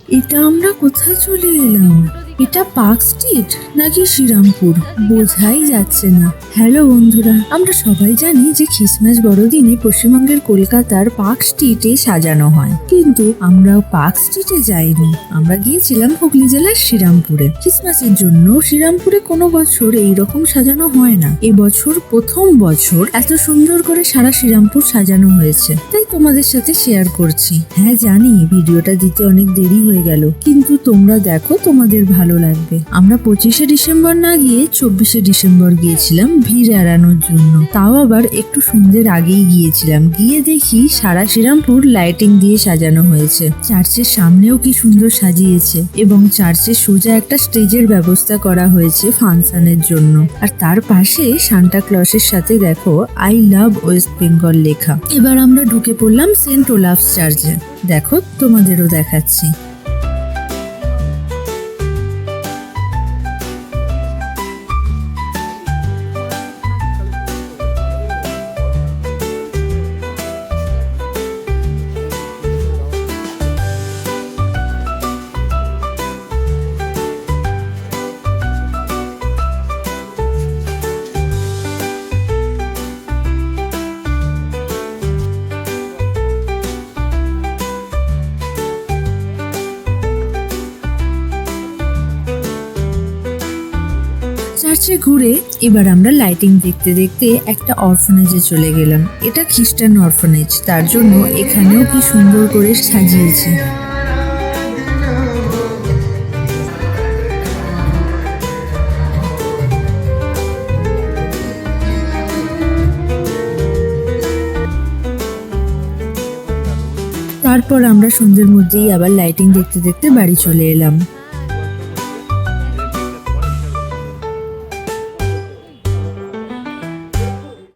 এটা আমরা কোথায় চলে এলাম? এটা পার্ক স্ট্রিট নাকি শ্রীরামপুর বোঝাই যাচ্ছে না। হ্যালো বন্ধুরা, আমরা সবাই জানি যে খ্রিসমাস বড়দিনে পশ্চিমবঙ্গের কলকাতার পার্ক স্ট্রিটে সাজানো হয়, কিন্তু আমরা পার্ক স্ট্রিটে যাইনি। আমরা গিয়েছিলাম হুগলি জেলার শ্রীরামপুরে। খ্রিসমাসের জন্য শ্রীরামপুরে কোনো বছর এইরকম সাজানো হয় না। এবছর প্রথম বছর এত সুন্দর করে সারা শ্রীরামপুর সাজানো হয়েছে, তাই তোমাদের সাথে শেয়ার করছি। হ্যাঁ জানি ভিডিওটা দিতে অনেক দেরি হয়ে গেল, কিন্তু তোমরা দেখো, তোমাদের ভালো লাগবে। আমরা 25শে ডিসেম্বর না গিয়ে 24শে ডিসেম্বর গিয়েছিলাম ভিড় এড়ানোর জন্য। তাও আবার একটু সন্ধ্যের আগেই গিয়েছিলাম। গিয়ে দেখি সারা শ্রীরামপুর লাইটিং দিয়ে সাজানো হয়েছে। চার্চের সামনেও কি সুন্দর সাজিয়েছে, এবং চার্চের সোজা একটা স্টেজের ব্যবস্থা করা হয়েছে ফাংশনের জন্য। আর তার পাশে সান্টা ক্লসের সাথে দেখো আই লাভ ওয়েস্ট বেঙ্গল লেখা। এবার আমরা ঢুকে পড়লাম সেন্ট ওলাফস চার্চে। দেখো তোমাদেরও দেখাচ্ছি। চার্চে ঘুরে এবার আমরা লাইটিং দেখতে দেখতে একটা অরফানেজে চলে গেলাম। এটা খ্রিস্টান অরফানেজ, তার জন্য এখানেও কি সুন্দর করে সাজিয়েছে। তারপর আমরা সন্ধ্যের মধ্যেই আবার লাইটিং দেখতে দেখতে বাড়ি চলে এলাম।